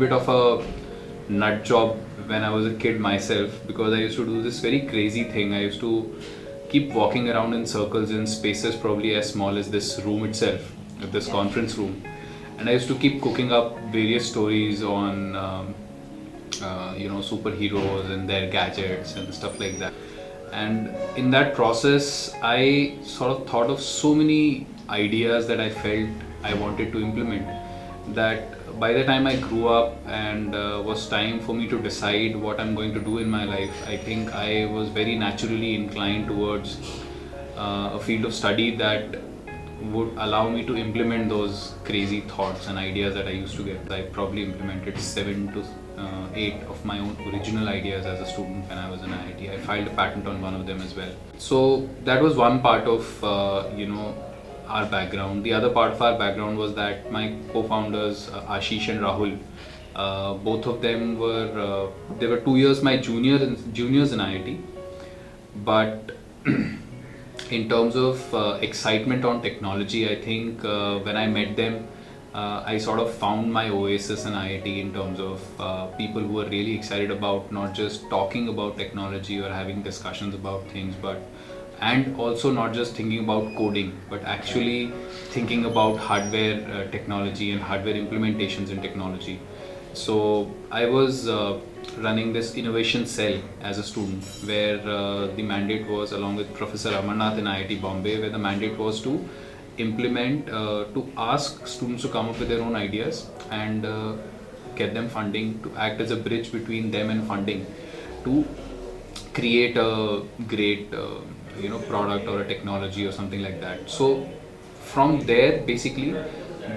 bit of a nut job when I was a kid myself, because I used to do this very crazy thing. I used to keep walking around in circles in spaces probably as small as this room itself, this conference room, and I used to keep cooking up various stories on superheroes and their gadgets and stuff like that. And in that process, I sort of thought of so many ideas that I felt I wanted to implement, that by the time I grew up and was time for me to decide what I'm going to do in my life, I think I was very naturally inclined towards a field of study that would allow me to implement those crazy thoughts and ideas that I used to get. I probably implemented 7 to 8 of my own original ideas as a student when I was in IIT. I filed a patent on one of them as well. So that was one part of our background. The other part of our background was that my co-founders Ashish and Rahul, both of them were they were 2 years my juniors in IIT, but in terms of excitement on technology, I think when I met them, I sort of found my oasis in IIT in terms of people who were really excited about not just talking about technology or having discussions about things, and also not just thinking about coding, but actually thinking about hardware technology and hardware implementations in technology. So I was running this innovation cell as a student, where the mandate was, along with Professor Amarnath in IIT Bombay, where the mandate was to implement, to ask students to come up with their own ideas and get them funding, to act as a bridge between them and funding, to create a great product or a technology or something like that. So from there, basically,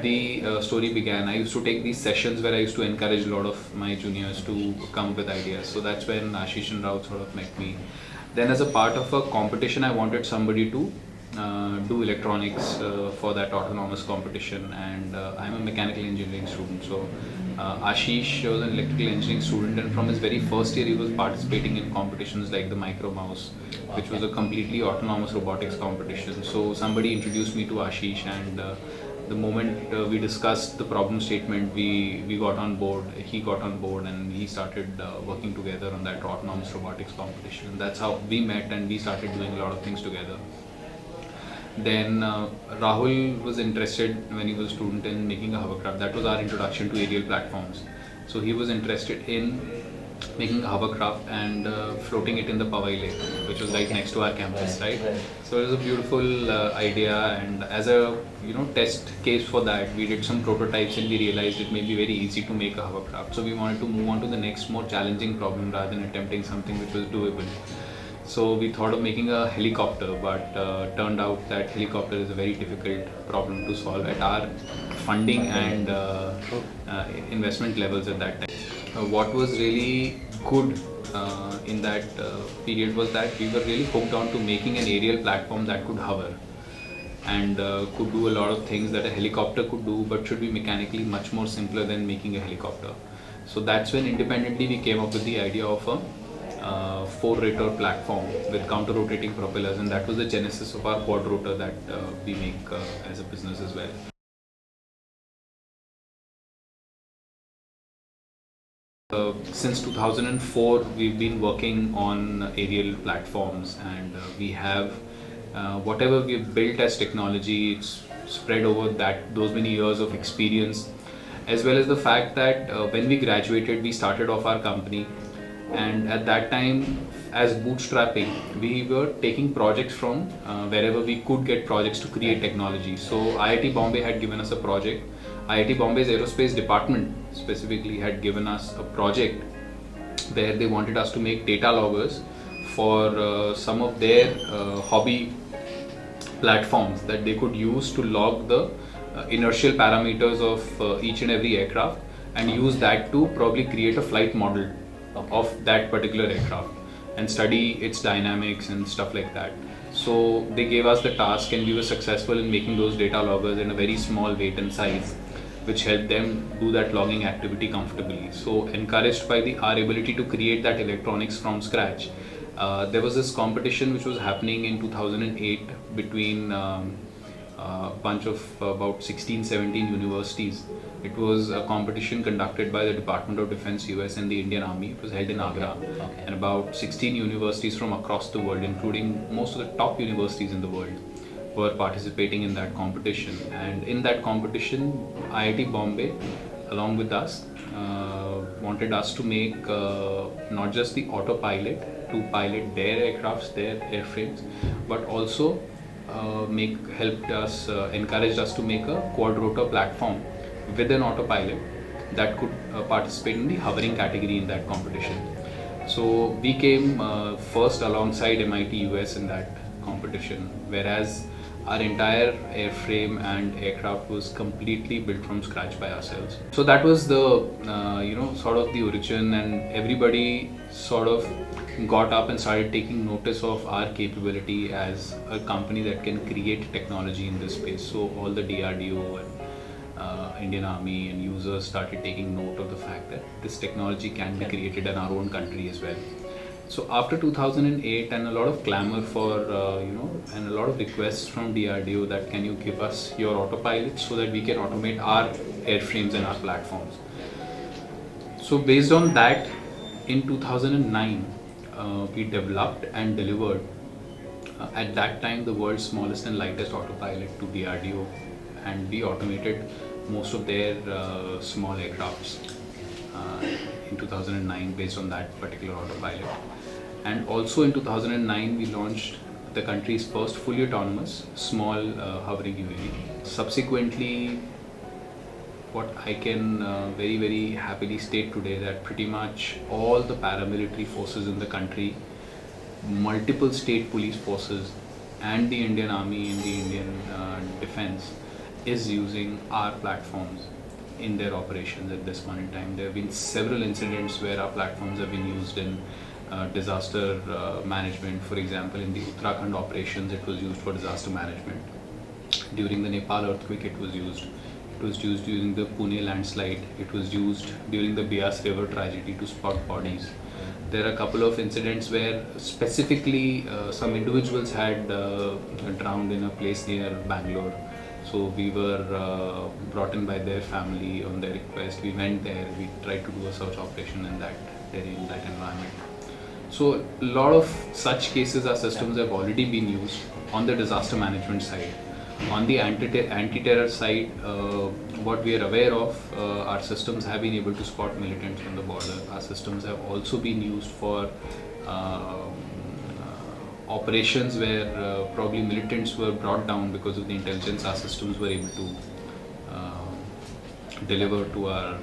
the story began. I used to take these sessions where I used to encourage a lot of my juniors to come up with ideas. So that's when Ashish and Rao sort of met me. Then, as a part of a competition, I wanted somebody to do electronics for that autonomous competition, and I'm a mechanical engineering student. So Ashish was an electrical engineering student, and from his very first year, he was participating in competitions like the Micro Mouse, which was a completely autonomous robotics competition. So somebody introduced me to Ashish, and the moment we discussed the problem statement, we got on board, he got on board, and he started working together on that autonomous robotics competition. And that's how we met, and we started doing a lot of things together. Then Rahul was interested when he was a student in making a hovercraft. That was our introduction to aerial platforms. So he was interested in making a hovercraft and floating it in the Powai Lake, which was right next to our campus, right? So it was a beautiful idea, and as a test case for that, we did some prototypes and we realized it may be very easy to make a hovercraft. So we wanted to move on to the next more challenging problem rather than attempting something which was doable. So we thought of making a helicopter, but turned out that helicopter is a very difficult problem to solve at our funding and investment levels at that time. What was really good in that period was that we were really hooked on to making an aerial platform that could hover and could do a lot of things that a helicopter could do, but should be mechanically much more simpler than making a helicopter. So that's when independently we came up with the idea of a 4-rotor platform with counter-rotating propellers, and that was the genesis of our quad rotor that we make as a business as well. Since 2004, we've been working on aerial platforms, and we have whatever we've built as technology, it's spread over those many years of experience, as well as the fact that when we graduated, we started off our company, and at that time, as bootstrapping, we were taking projects from wherever we could get projects to create technology. So IIT Bombay had given us a project. IIT Bombay's aerospace department specifically had given us a project where they wanted us to make data loggers for some of their hobby platforms that they could use to log the inertial parameters of each and every aircraft, and use that to probably create a flight model of that particular aircraft and study its dynamics and stuff like that. So they gave us the task, and we were successful in making those data loggers in a very small weight and size, which helped them do that logging activity comfortably. So encouraged by our ability to create that electronics from scratch, there was this competition which was happening in 2008 between a bunch of about 16, 17 universities. It was a competition conducted by the Department of Defense US and the Indian Army. It was held in Agra. Okay. And about 16 universities from across the world, including most of the top universities in the world, were participating in that competition. And in that competition, IIT Bombay, along with us, wanted us to make not just the autopilot to pilot their aircrafts, their airframes, but also encouraged us to make a quadrotor platform with an autopilot that could participate in the hovering category in that competition. So we came first alongside MIT US in that competition, whereas our entire airframe and aircraft was completely built from scratch by ourselves. So that was the sort of the origin, and everybody sort of got up and started taking notice of our capability as a company that can create technology in this space. So all the DRDO and Indian Army and users started taking note of the fact that this technology can be created in our own country as well. So after 2008 and a lot of clamor for and a lot of requests from DRDO that can you give us your autopilot so that we can automate our airframes and our platforms. So based on that, in 2009 we developed and delivered at that time the world's smallest and lightest autopilot to DRDO, and we automated most of their small aircrafts in 2009 based on that particular autopilot. And also in 2009 we launched the country's first fully autonomous small hovering UAV. Subsequently, what I can very very happily state today that pretty much all the paramilitary forces in the country, multiple state police forces and the Indian Army and the Indian Defense is using our platforms in their operations at this point in time. There have been several incidents where our platforms have been used in disaster management. For example, in the Uttarakhand operations, it was used for disaster management. During the Nepal earthquake, it was used. It was used during the Pune landslide. It was used during the Beas River tragedy to spot bodies. There are a couple of incidents where specifically some individuals had drowned in a place near Bangalore. So we were brought in by their family on their request. We went there, we tried to do a search operation in that area, in that environment. So a lot of such cases, our systems have already been used on the disaster management side. On the anti-terror side, what we are aware of, our systems have been able to spot militants on the border. Our systems have also been used for operations where probably militants were brought down because of the intelligence our systems were able to deliver to our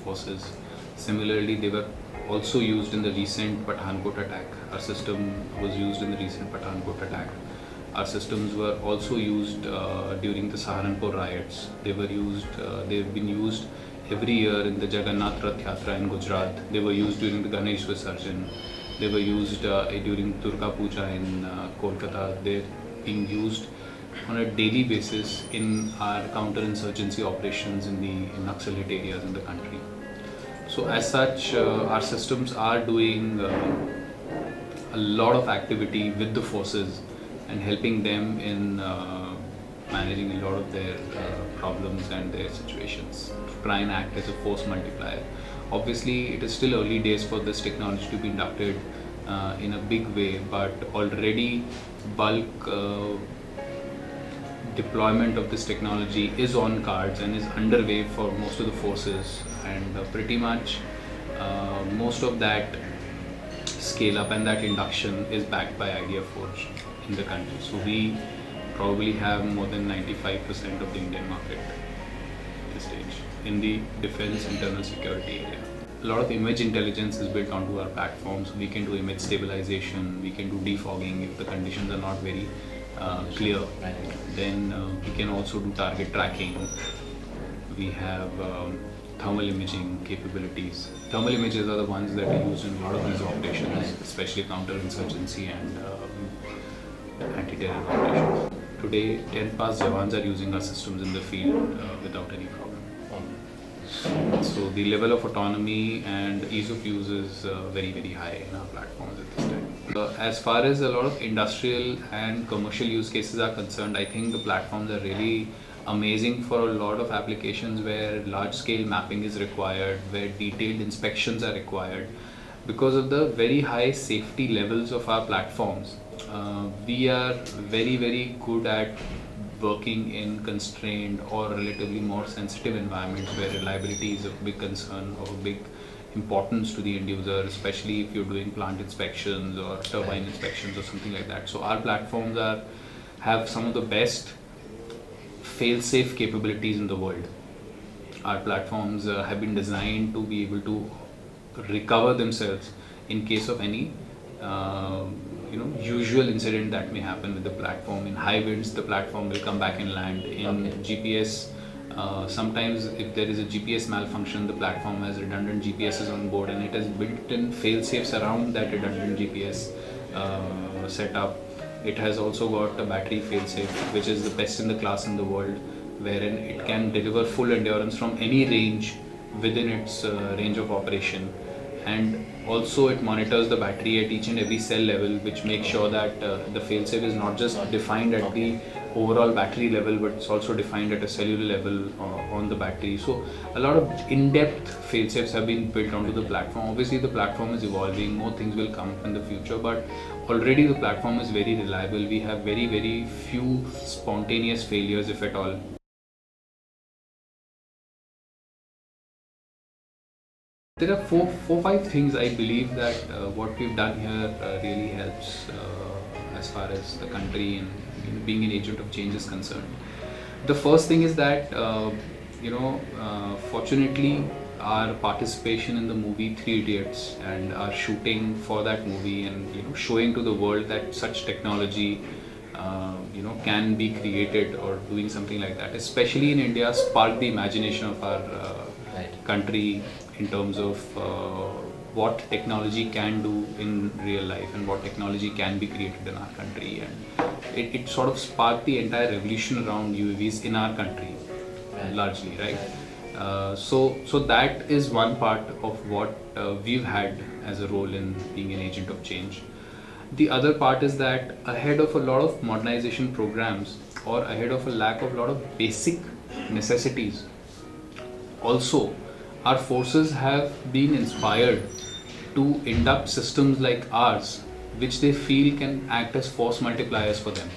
forces. Similarly, they were also used in the recent Pathankot attack. Our system was used in the recent Pathankot attack. Our systems were also used during the Saharanpur riots. They've been used every year in the Jagannath Rath Yatra in Gujarat. They were used during the Ganesh Visarjan. They were used during Durga Puja in Kolkata. They're being used on a daily basis in our counter-insurgency operations in the Naxalite areas in the country. So as such, our systems are doing a lot of activity with the forces and helping them in managing a lot of their problems and their situations to try and act as a force multiplier. Obviously, it is still early days for this technology to be inducted in a big way, but already bulk deployment of this technology is on cards and is underway for most of the forces, and pretty much most of that scale up and that induction is backed by ideaForge in the country. So we probably have more than 95% of the Indian market at this stage in the defense internal security area. A lot of image intelligence is built onto our platforms. We can do image stabilization, we can do defogging if the conditions are not very clear. Then we can also do target tracking. We have thermal imaging capabilities. Thermal images are the ones that are used in a lot of these operations, especially counter-insurgency and anti-terror operations. Today, 10 past Jawans are using our systems in the field without any problem. So the level of autonomy and ease of use is very, very high in our platforms at this time. As far as a lot of industrial and commercial use cases are concerned, I think the platforms are really amazing for a lot of applications where large scale mapping is required, where detailed inspections are required. Because of the very high safety levels of our platforms, we are very, very good at working in constrained or relatively more sensitive environments where reliability is a big concern or a big importance to the end user, especially if you're doing plant inspections or turbine inspections or something like that. So our platforms have some of the best fail-safe capabilities in the world. Our platforms have been designed to be able to recover themselves in case of any usual incident that may happen with the platform. In high winds, the platform will come back and land. In GPS, sometimes if there is a GPS malfunction, the platform has redundant GPSs on board and it has built-in fail-safes around that redundant GPS setup. It has also got a battery fail-safe, which is the best in the class in the world, wherein it can deliver full endurance from any range within its range of operation. And also it monitors the battery at each and every cell level, which makes sure that the failsafe is not just defined at the overall battery level, but it's also defined at a cellular level on the battery. So a lot of in-depth failsafes have been built onto the platform. Obviously the platform is evolving, more things will come in the future, but already the platform is very reliable. We have very, very few spontaneous failures, if at all. There are four, five things I believe that what we've done here really helps as far as the country and being an agent of change is concerned. The first thing is that fortunately our participation in the movie Three Idiots and our shooting for that movie and showing to the world that such technology can be created or doing something like that, especially in India, sparked the imagination of our country in terms of what technology can do in real life and what technology can be created in our country, and it sort of sparked the entire revolution around UAVs in our country, largely, right? So that is one part of what we've had as a role in being an agent of change. The other part is that ahead of a lot of modernization programs or ahead of a lack of a lot of basic necessities, also our forces have been inspired to induct systems like ours, which they feel can act as force multipliers for them.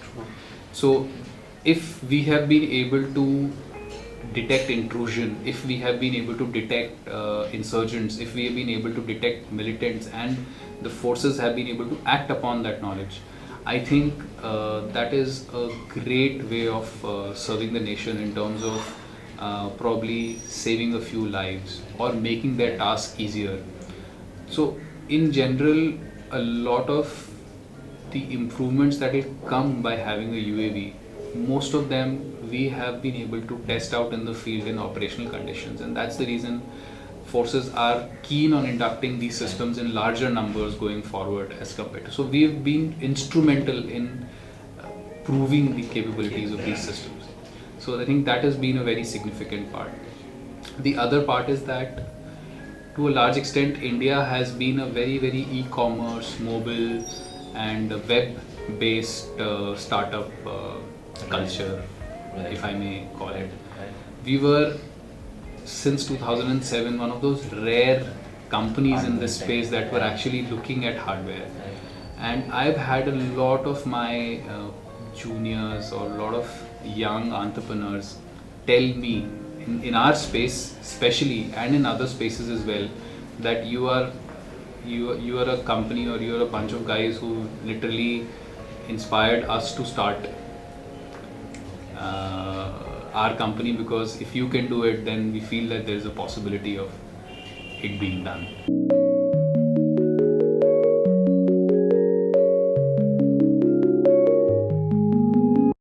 So if we have been able to detect intrusion, if we have been able to detect insurgents, if we have been able to detect militants, and the forces have been able to act upon that knowledge, I think that is a great way of serving the nation in terms of probably saving a few lives or making their task easier. So in general, a lot of the improvements that will come by having a UAV, most of them we have been able to test out in the field in operational conditions, and that's the reason forces are keen on inducting these systems in larger numbers going forward as compared to. So we've been instrumental in proving the capabilities of these systems. So I think that has been a very significant part. The other part is that to a large extent India has been a very, very e-commerce, mobile and web-based startup culture, if I may call it. We were since 2007 one of those rare companies in this space that were actually looking at hardware, and I've had a lot of my juniors or a lot of young entrepreneurs tell me in our space especially and in other spaces as well that you are a company or you are a bunch of guys who literally inspired us to start our company, because if you can do it, then we feel that there is a possibility of it being done.